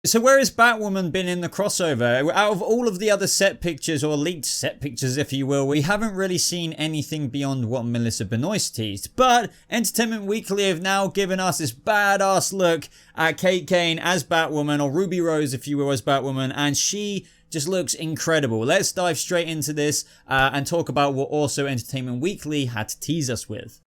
So where has Batwoman been in the crossover? Out of all of the other set pictures, or leaked set pictures if you will, we haven't really seen anything beyond what Melissa Benoist teased. But Entertainment Weekly have now given us this badass look at Kate Kane as Batwoman, or Ruby Rose if you will as Batwoman, and she just looks incredible. Let's dive straight into this and talk about what also Entertainment Weekly had to tease us with.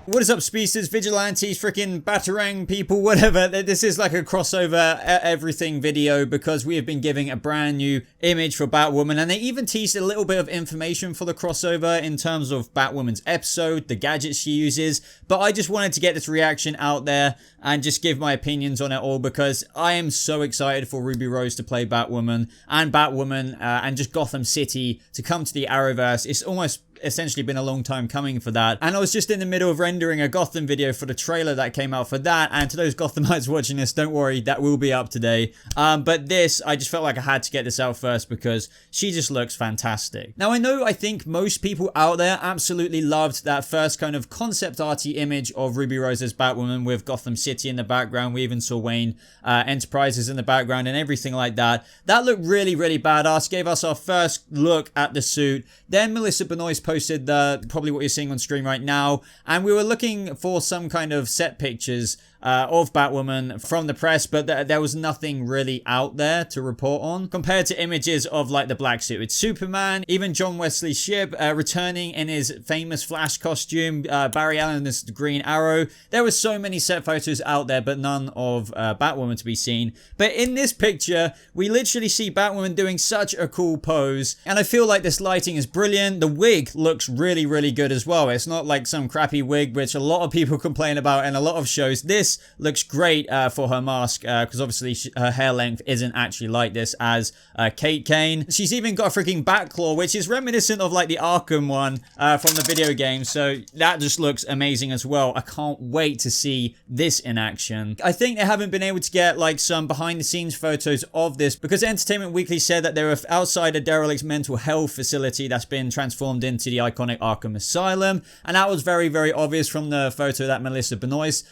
What is up, species, vigilantes, freaking Batarang people, whatever. This is like a crossover everything video because we have been giving a brand new image for Batwoman, and they even teased a little bit of information for the crossover in terms of Batwoman's episode, the gadgets she uses. But I just wanted to get this reaction out there and just give my opinions on it all because I am so excited for Ruby Rose to play Batwoman and just Gotham City to come to the Arrowverse. It's almost essentially been a long time coming for that, and I was just in the middle of rendering a Gotham video for the trailer that came out for that, and to those Gothamites watching this, don't worry, that will be up today. But this, I just felt like I had to get this out first because she just looks fantastic. Now I think most people out there absolutely loved that first kind of concept arty image of Ruby Rose as Batwoman with Gotham City in the background. We even saw Wayne Enterprises in the background and everything like that. That looked really, really badass, gave us our first look at the suit. Then Melissa Benoist posted probably what you're seeing on screen right now, and we were looking for some kind of set pictures of Batwoman from the press, but there was nothing really out there to report on compared to images of like the black suited Superman, even John Wesley Shipp returning in his famous Flash costume, Barry Allen as the Green Arrow. There were so many set photos out there, but none of Batwoman to be seen. But in this picture, we literally see Batwoman doing such a cool pose, and I feel like this lighting is brilliant. The wig looks really, really good as well. It's not like some crappy wig, which a lot of people complain about in a lot of shows. This looks great for her mask because obviously her hair length isn't actually like this as Kate Kane. She's even got a freaking bat claw, which is reminiscent of like the Arkham one from the video game, so that just looks amazing as well. I can't wait to see this in action. I think they haven't been able to get like some behind the scenes photos of this because Entertainment Weekly said that they were outside a derelict mental health facility that's been transformed into the iconic Arkham Asylum, and that was very, very obvious from the photo that Melissa Benoist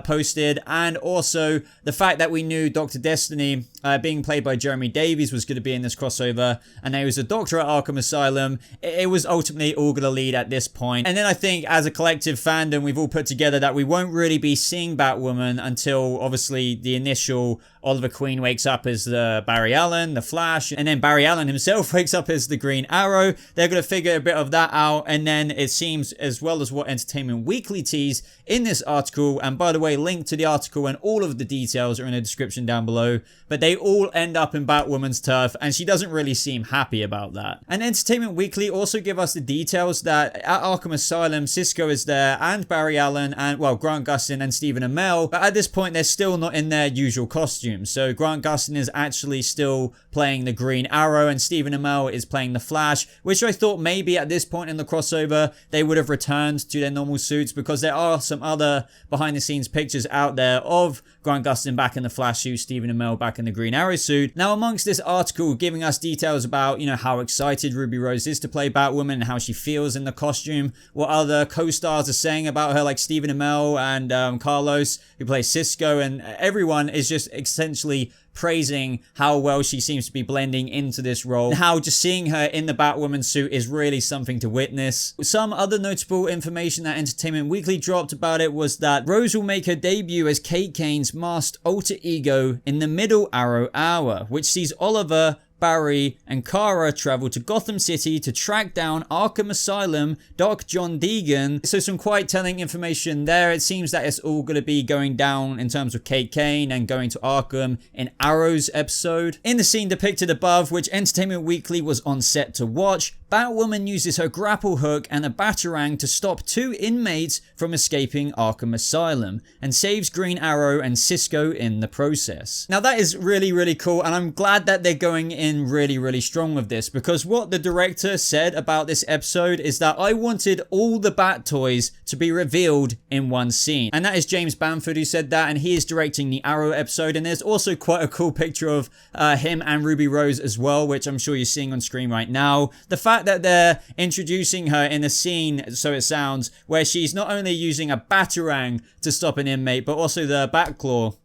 posted, and also the fact that we knew Dr. Destiny being played by Jeremy Davies was going to be in this crossover, and he was a doctor at Arkham Asylum. It was ultimately all going to lead at this point. And then I think as a collective fandom we've all put together that we won't really be seeing Batwoman until obviously the initial Oliver Queen wakes up as Barry Allen, the Flash, and then Barry Allen himself wakes up as the Green Arrow. They're going to figure a bit of that out, and then it seems, as well as what Entertainment Weekly teased in this article, and by the way, link to the article and all of the details are in the description down below, but they all end up in Batwoman's turf, and she doesn't really seem happy about that. And Entertainment Weekly also give us the details that at Arkham Asylum, Cisco is there, and Barry Allen, and well, Grant Gustin and Stephen Amell, but at this point they're still not in their usual costumes. So Grant Gustin is actually still playing the Green Arrow, and Stephen Amell is playing the Flash, which I thought maybe at this point in the crossover they would have returned to their normal suits, because there are some other behind the scenes pictures out there of Grant Gustin back in the Flash suit, Stephen Amell back in the Green Arrow suit. Now, amongst this article giving us details about, how excited Ruby Rose is to play Batwoman and how she feels in the costume, what other co-stars are saying about her, like Stephen Amell and Carlos, who plays Cisco, and everyone is just essentially praising how well she seems to be blending into this role, and how just seeing her in the Batwoman suit is really something to witness. Some other notable information that Entertainment Weekly dropped about it was that Rose will make her debut as Kate Kane's masked alter ego in the Middle Arrow Hour, which sees Oliver, Barry and Kara travel to Gotham City to track down Arkham Asylum Doc John Deegan. So some quite telling information there. It seems that it's all going to be going down in terms of Kate Kane and going to Arkham in Arrow's episode. In the scene depicted above, which Entertainment Weekly was on set to watch, Batwoman uses her grapple hook and a batarang to stop 2 inmates from escaping Arkham Asylum and saves Green Arrow and Cisco in the process. Now that is really, really cool, and I'm glad that they're going in really, really strong with this, because what the director said about this episode is that I wanted all the Bat toys to be revealed in one scene. And that is James Bamford who said that, and he is directing the Arrow episode, and there's also quite a cool picture of him and Ruby Rose as well, which I'm sure you're seeing on screen right now. The fact fact that they're introducing her in a scene, so it sounds, where she's not only using a batarang to stop an inmate, but also the Batclaw.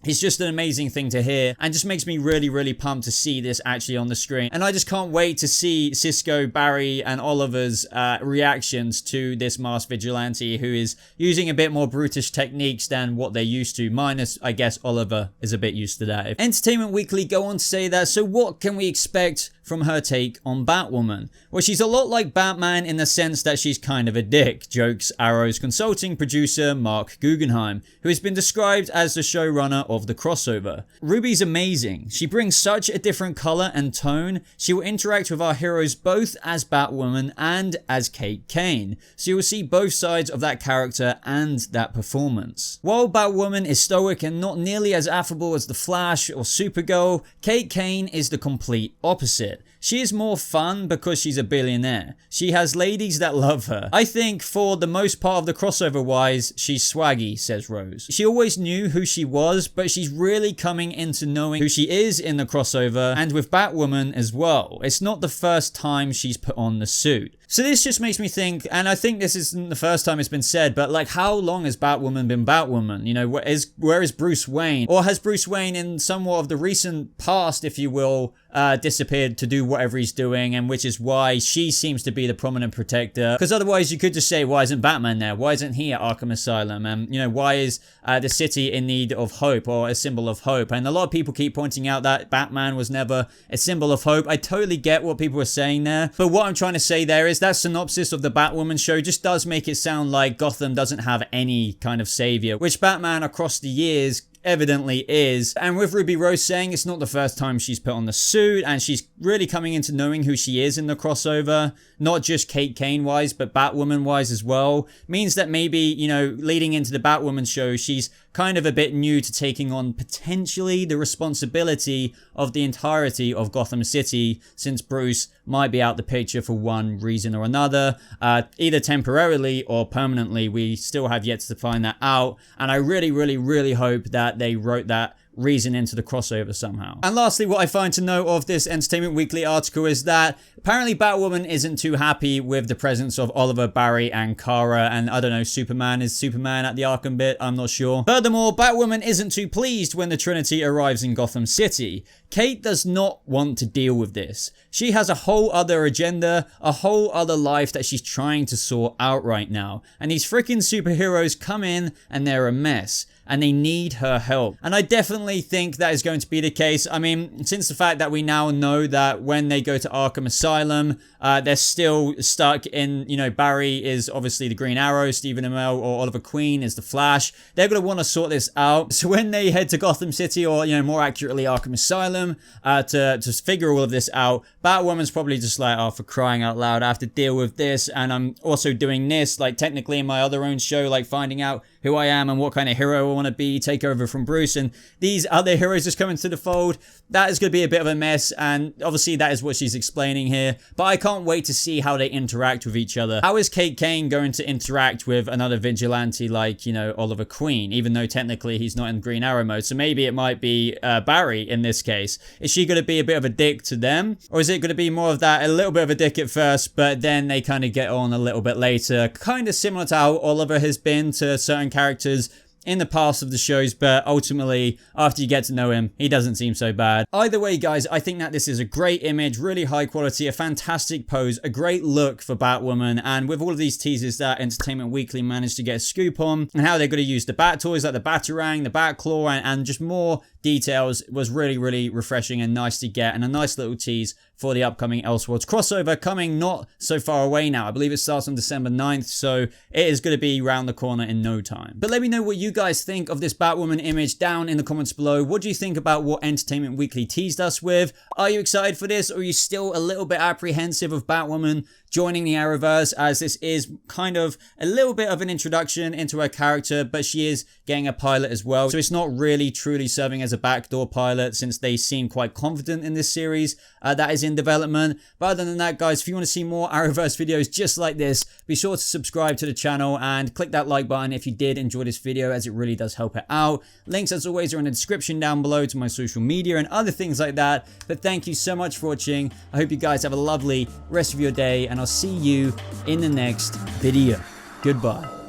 It's just an amazing thing to hear and just makes me really, really pumped to see this actually on the screen. And I just can't wait to see Cisco, Barry, and Oliver's reactions to this masked vigilante who is using a bit more brutish techniques than what they're used to. Minus, I guess, Oliver is a bit used to that. Entertainment Weekly go on to say that, so what can we expect from her take on Batwoman? Well, she's a lot like Batman in the sense that she's kind of a dick, jokes Arrow's consulting producer Mark Guggenheim, who has been described as the showrunner of the crossover. Ruby's amazing. She brings such a different color and tone. She will interact with our heroes both as Batwoman and as Kate Kane, so you will see both sides of that character and that performance. While Batwoman is stoic and not nearly as affable as the Flash or Supergirl, Kate Kane is the complete opposite. She is more fun because she's a billionaire. She has ladies that love her. I think for the most part of the crossover wise, she's swaggy, says Rose. She always knew who she was, but she's really coming into knowing who she is in the crossover and with Batwoman as well. It's not the first time she's put on the suit. So this just makes me think, and I think this isn't the first time it's been said, but like, how long has Batwoman been Batwoman? You know, where is Bruce Wayne? Or has Bruce Wayne in somewhat of the recent past, if you will, disappeared to do whatever he's doing, and which is why she seems to be the prominent protector? Because otherwise you could just say, why isn't Batman there? Why isn't he at Arkham Asylum? And, you know, why is the city in need of hope or a symbol of hope? And a lot of people keep pointing out that Batman was never a symbol of hope. I totally get what people are saying there, but what I'm trying to say there is that synopsis of the Batwoman show just does make it sound like Gotham doesn't have any kind of savior, which Batman across the years evidently is. And with Ruby Rose saying it's not the first time she's put on the suit, and she's really coming into knowing who she is in the crossover, not just Kate Kane wise, but Batwoman wise as well, means that maybe, you know, leading into the Batwoman show, she's kind of a bit new to taking on potentially the responsibility of the entirety of Gotham City, since Bruce might be out the picture for one reason or another, either temporarily or permanently. We still have yet to find that out, and I really, really, really hope that they wrote that reason into the crossover somehow. And lastly, what I find to note of this Entertainment Weekly article is that apparently Batwoman isn't too happy with the presence of Oliver, Barry, and Kara, and I don't know, Superman is Superman at the Arkham bit, I'm not sure. Furthermore, Batwoman isn't too pleased when the Trinity arrives in Gotham City. Kate does not want to deal with this. She has a whole other agenda, a whole other life that she's trying to sort out right now, and these freaking superheroes come in and they're a mess, and they need her help. And I definitely think that is going to be the case. I mean, since the fact that we now know that when they go to Arkham Asylum, they're still stuck in, you know, Barry is obviously the Green Arrow, Stephen Amell or Oliver Queen is the Flash. They're going to want to sort this out. So when they head to Gotham City, or, you know, more accurately Arkham Asylum, to figure all of this out, Batwoman's probably just like, oh, for crying out loud, I have to deal with this, and I'm also doing this, like technically in my other own show, like finding out who I am and what kind of hero I want to be, take over from Bruce, and these other heroes just come into the fold. That is going to be a bit of a mess, and obviously that is what she's explaining here, but I can't wait to see how they interact with each other. How is Kate Kane going to interact with another vigilante like, you know, Oliver Queen, even though technically he's not in Green Arrow mode? So maybe it might be Barry in this case. Is she going to be a bit of a dick to them, or is it going to be more of that, a little bit of a dick at first, but then they kind of get on a little bit later, kind of similar to how Oliver has been to certain characters in the past of the shows, but ultimately, after you get to know him, he doesn't seem so bad. Either way, guys, I think that this is a great image, really high quality, a fantastic pose, a great look for Batwoman, and with all of these teasers that Entertainment Weekly managed to get a scoop on, and how they're going to use the Bat toys like the Batarang, the Batclaw, and just more details, was really, really refreshing and nice to get, and a nice little tease for the upcoming Elseworlds crossover coming not so far away now. I believe it starts on December 9th, so it is going to be around the corner in no time. But let me know what you guys think of this Batwoman image down in the comments below. What do you think about what Entertainment Weekly teased us with? Are you excited for this, or are you still a little bit apprehensive of Batwoman joining the Arrowverse, as this is kind of a little bit of an introduction into her character, but she is getting a pilot as well, so it's not really truly serving as a backdoor pilot since they seem quite confident in this series that is in development. But other than that, guys, if you want to see more Arrowverse videos just like this, be sure to subscribe to the channel and click that like button if you did enjoy this video, as it really does help it out. Links, as always, are in the description down below to my social media and other things like that. But thank you so much for watching. I hope you guys have a lovely rest of your day, and I'll see you in the next video. Goodbye.